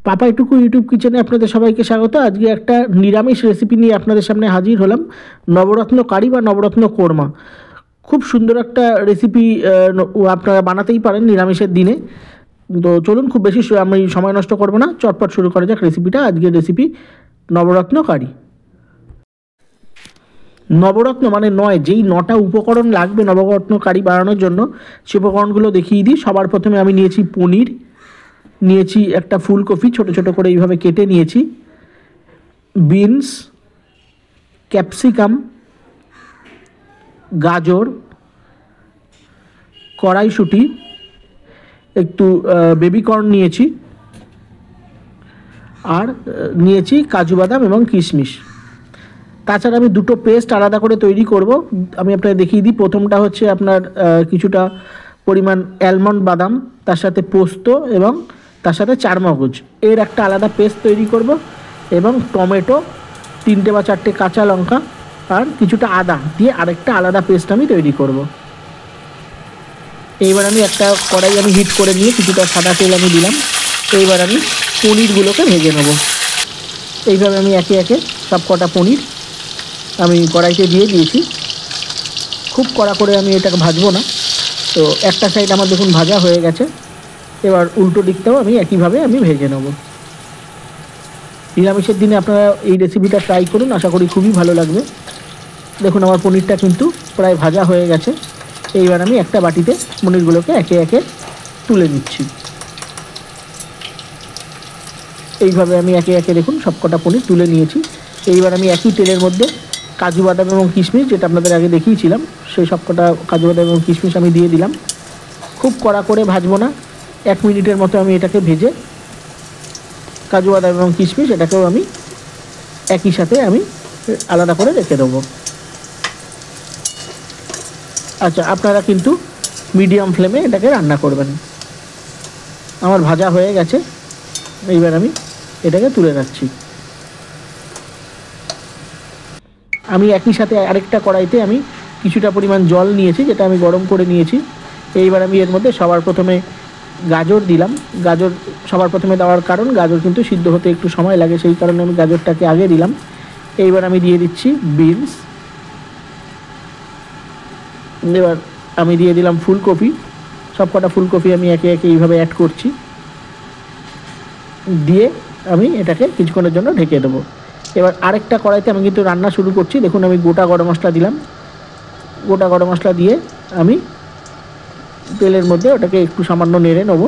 পাপাইটুকু YouTube কিচেনে আপনাদের সবাইকে স্বাগত। আজকে একটা নিরামিষ রেসিপি নিয়ে আপনাদের সামনে হাজির হলাম, নবরত্ন কারি বা নবরত্ন কোরমা। খুব সুন্দর একটা রেসিপি আপনারা বানাতেই পারেন নিরামিষের দিনে। তো চলুন, খুব বেশি আমি সময় নষ্ট করব না, চটপট শুরু করা যাক রেসিপিটা। আজকের রেসিপি নবরত্ন কারি। নবরত্ন মানে নয়, যেই 9টা উপকরণ লাগবে নবরত্ন কারি বানানোর জন্য সে উপকরণগুলো দেখিয়ে দিই। সবার প্রথমে আমি নিয়েছি পনির, নিয়েছি একটা ফুলকপি ছোট ছোট করে এইভাবে কেটে নিয়েছি, বিনস, ক্যাপসিকাম, গাজর, কড়াইশুঁটি, একটু বেবিকর্ন নিয়েছি, আর নিয়েছি কাজু বাদাম এবং কিশমিশ। তাছাড়া আমি দুটো পেস্ট আলাদা করে তৈরি করব, আমি আপনাকে দেখিয়ে দিই। প্রথমটা হচ্ছে আপনার কিছুটা পরিমাণ অ্যালমন্ড বাদাম, তার সাথে পোস্ত এবং তার সাথে চারমগজ, এর একটা আলাদা পেস্ট তৈরি করব, এবং টমেটো 3টে বা 4টে কাঁচা লঙ্কা আর কিছুটা আদা দিয়ে আরেকটা আলাদা পেস্ট আমি তৈরি করব। এইবার আমি একটা কড়াই আমি হিট করে নিয়ে কিছুটা সাদা তেল আমি দিলাম। এইবার আমি পনিরগুলোকে ভেজে নেব। এইভাবে আমি একে একে সব কটা পনির আমি কড়াইতে দিয়ে দিয়েছি। খুব কড়া করে আমি এটাকে ভাজবো না। তো একটা সাইড আমার দেখুন ভাজা হয়ে গেছে, এবার উল্টো দিকটাও আমি একইভাবে আমি ভেজে নেব। নিরামিষের দিনে আপনারা এই রেসিপিটা ট্রাই করুন, আশা করি খুবই ভালো লাগবে। দেখুন আমার পনিরটা কিন্তু প্রায় ভাজা হয়ে গেছে। এইবার আমি একটা বাটিতে পনিরগুলোকে একে একে তুলে নিচ্ছি। এইভাবে আমি একে একে দেখুন সবকটা পনির তুলে নিয়েছি। এইবার আমি একই তেলের মধ্যে কাজু বাদাম এবং কিশমিশ, যেটা আপনাদের আগে দেখিয়েছিলাম, সেই সবকটা কাজু বাদাম এবং কিশমিশ আমি দিয়ে দিলাম। খুব কড়া করে ভাজবো না, 1 মিনিটের মতো আমি এটাকে ভেজে কাজু বাদাম এবং কিশমিশ এটাকেও আমি একই সাথে আমি আলাদা করে রেখে দেবো। আচ্ছা, আপনারা কিন্তু মিডিয়াম ফ্লেমে এটাকে রান্না করবেন। আমার ভাজা হয়ে গেছে, এইবার আমি এটাকে তুলে রাখছি। আমি একই সাথে আরেকটা কড়াইতে আমি কিছুটা পরিমাণ জল নিয়েছি, যেটা আমি গরম করে নিয়েছি। এইবার আমি এর মধ্যে সবার প্রথমে গাজর দিলাম। গাজর সবার প্রথমে দেওয়ার কারণ, গাজর কিন্তু সিদ্ধ হতে একটু সময় লাগে, সেই কারণে আমি গাজরটাকে আগে দিলাম। এইবার আমি দিয়ে দিচ্ছি বিনস। এবার আমি দিয়ে দিলাম ফুলকপি। সবকটা ফুলকপি আমি একে একে এইভাবে অ্যাড করছি, দিয়ে আমি এটাকে কিছুক্ষণের জন্য ঢেকে দেবো। এবার আরেকটা কড়াইতে আমি কিন্তু রান্না শুরু করছি। দেখুন আমি গোটা গরম মশলা দিলাম। গোটা গরম মশলা দিয়ে আমি তেলের মধ্যে ওটাকে একটু সামান্য নেড়ে নেবো।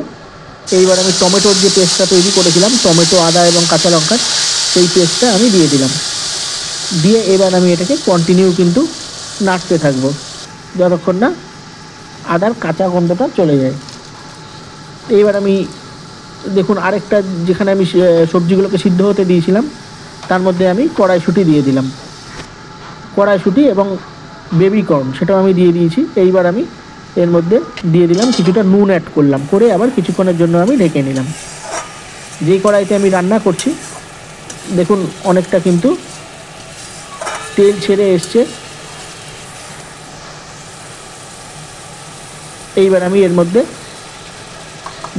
এইবার আমি টমেটোর যে পেস্টটা তৈরি করেছিলাম, টমেটো, আদা এবং কাঁচা লঙ্কার, সেই পেস্টটা আমি দিয়ে দিলাম। দিয়ে এবার আমি এটাকে কন্টিনিউ কিন্তু নাড়তে থাকবো যতক্ষণ না আদার কাঁচা গন্ধটা চলে যায়। এইবার আমি দেখুন আরেকটা, যেখানে আমি সবজিগুলোকে সিদ্ধ হতে দিয়েছিলাম, তার মধ্যে আমি কড়াইশুঁটি দিয়ে দিলাম। কড়াইশুঁটি এবং বেবিকর্ন সেটাও আমি দিয়ে দিয়েছি। এইবার আমি এর মধ্যে দিয়ে দিলাম কিছুটা নুন অ্যাড করলাম, করে আবার কিছুক্ষণের জন্য আমি ঢেকে নিলাম। যেই কড়াইতে আমি রান্না করছি দেখুন অনেকটা কিন্তু তেল ছেড়ে এসছে। এইবার আমি এর মধ্যে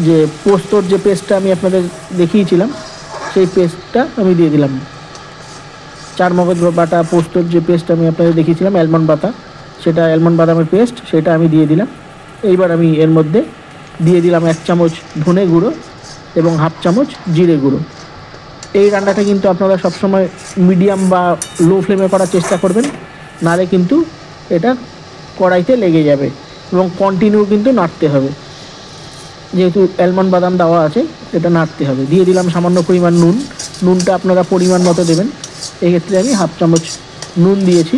যে পোস্তর যে পেস্টটা আমি আপনাদের দেখিয়েছিলাম, সেই পেস্টটা আমি দিয়ে দিলাম। চারমগজ বাটা, পোস্তর যে পেস্ট আমি আপনাদের দেখিয়েছিলাম, অ্যালমন্ড বাটা, সেটা অ্যালমন্ড বাদামের পেস্ট, সেটা আমি দিয়ে দিলাম। এইবার আমি এর মধ্যে দিয়ে দিলাম 1 চামচ ধনে গুঁড়ো এবং 1/2 চামচ জিরে গুঁড়ো। এই রান্নাটা কিন্তু আপনারা সবসময় মিডিয়াম বা লো ফ্লেমে করার চেষ্টা করবেন, নাহলে কিন্তু এটা কড়াইতে লেগে যাবে, এবং কন্টিনিউ কিন্তু নাড়তে হবে। যেহেতু অ্যালমন্ড বাদাম দেওয়া আছে, এটা নাড়তে হবে। দিয়ে দিলাম সামান্য পরিমাণ নুন। নুনটা আপনারা পরিমাণ মতো দেবেন। এক্ষেত্রে আমি 1/2 চামচ নুন দিয়েছি।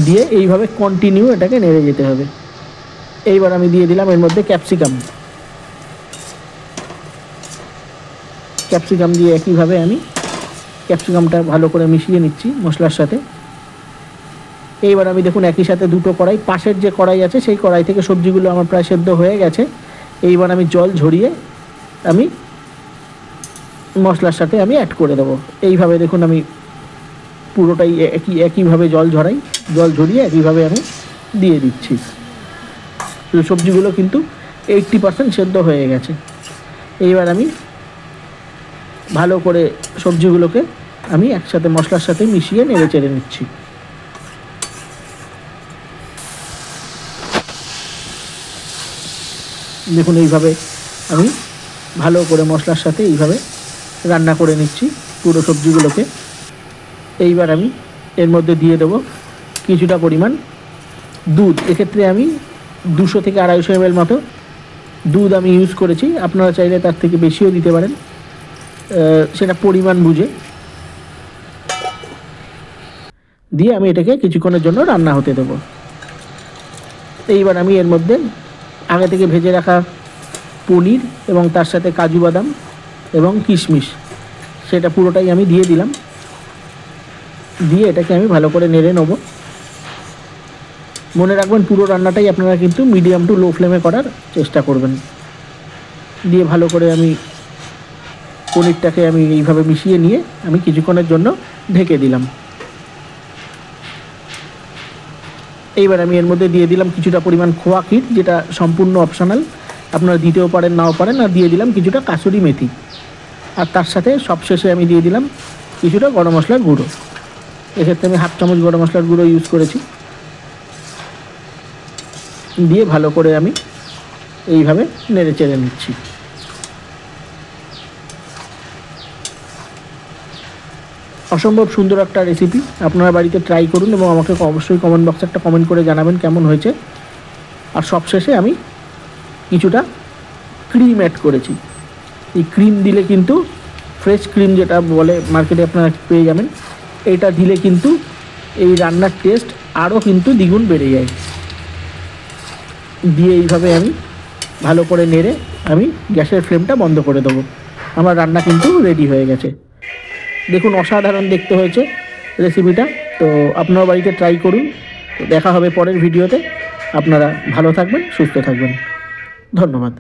দিয়ে এইভাবে কন্টিনিউ এটাকে নেড়ে যেতে হবে। এইবার আমি দিয়ে দিলাম এর মধ্যে ক্যাপসিকাম। ক্যাপসিকাম দিয়ে একইভাবে আমি ক্যাপসিকামটা ভালো করে মিশিয়ে নিচ্ছি মশলার সাথে। এইবার আমি দেখুন একই সাথে দুটো কড়াই, পাশের যে কড়াই আছে সেই কড়াই থেকে সবজিগুলো আমার প্রায় সেদ্ধ হয়ে গেছে। এইবার আমি জল ঝরিয়ে আমি মশলার সাথে আমি অ্যাড করে দেবো। এইভাবে দেখুন আমি পুরোটাই একইভাবে জল ঝরিয়ে একইভাবে আমি দিয়ে দিচ্ছি। সবজিগুলো কিন্তু 80% সেদ্ধ হয়ে গেছে। এইবার আমি ভালো করে সবজিগুলোকে আমি একসাথে মশলার সাথে মিশিয়ে নেড়ে চেড়ে নিচ্ছি। দেখুন এইভাবে আমি ভালো করে মশলার সাথে এইভাবে রান্না করে নিচ্ছি পুরো সবজিগুলোকে। এইবার আমি এর মধ্যে দিয়ে দেবো কিছুটা পরিমাণ দুধ। এক্ষেত্রে আমি 200 থেকে 250 ml মতো দুধ আমি ইউজ করেছি, আপনারা চাইলে তার থেকে বেশিও দিতে পারেন, সেটা পরিমাণ বুঝে। দিয়ে আমি এটাকে কিছুক্ষণের জন্য রান্না হতে দেবো। এইবার আমি এর মধ্যে আগে থেকে ভেজে রাখা পনির এবং তার সাথে কাজু বাদাম এবং কিশমিশ সেটা পুরোটাই আমি দিয়ে দিলাম। দিয়ে এটাকে আমি ভালো করে নেড়ে নেব। মনে রাখবেন পুরো রান্নাটাই আপনারা কিন্তু মিডিয়াম টু লো ফ্লেমে করার চেষ্টা করবেন। দিয়ে ভালো করে আমি পনিরটাকে আমি এইভাবে মিশিয়ে নিয়ে আমি কিছুক্ষণের জন্য ঢেকে দিলাম। এইবার আমি এর মধ্যে দিয়ে দিলাম কিছুটা পরিমাণ খোয়া ক্ষীর, যেটা সম্পূর্ণ অপশনাল, আপনারা দিতেও পারেন নাও পারেন। আর দিয়ে দিলাম কিছুটা কাসুরি মেথি, আর তার সাথে সবশেষে আমি দিয়ে দিলাম কিছুটা গরম মশলার গুঁড়ো। এক্ষেত্রে আমি 1/2 চামচ গরম মশলার গুঁড়ো ইউজ করেছি। দিয়ে ভালো করে আমি এইভাবে নেড়ে চেড়ে নিচ্ছি। অসম্ভব সুন্দর একটা রেসিপি, আপনারা বাড়িতে ট্রাই করুন এবং আমাকে অবশ্যই কমেন্ট বক্সে একটা কমেন্ট করে জানাবেন কেমন হয়েছে। আর সবশেষে আমি কিছুটা ক্রিম অ্যাড করেছি। এই ক্রিম দিলে কিন্তু ফ্রেশ ক্রিম যেটা বলে মার্কেটে আপনারা পেয়ে যাবেন, এটা দিলে কিন্তু এই রান্নার টেস্ট আরও কিন্তু দ্বিগুণ বেড়ে যায়। দিয়ে এইভাবে আমি ভালো করে নেড়ে আমি গ্যাসের ফ্লেমটা বন্ধ করে দেবো। আমার রান্না কিন্তু রেডি হয়ে গেছে। দেখুন অসাধারণ দেখতে হয়েছে রেসিপিটা। তো আপনারা বাড়িতে ট্রাই করুন। তো দেখা হবে পরের ভিডিওতে। আপনারা ভালো থাকবেন, সুস্থ থাকবেন। ধন্যবাদ।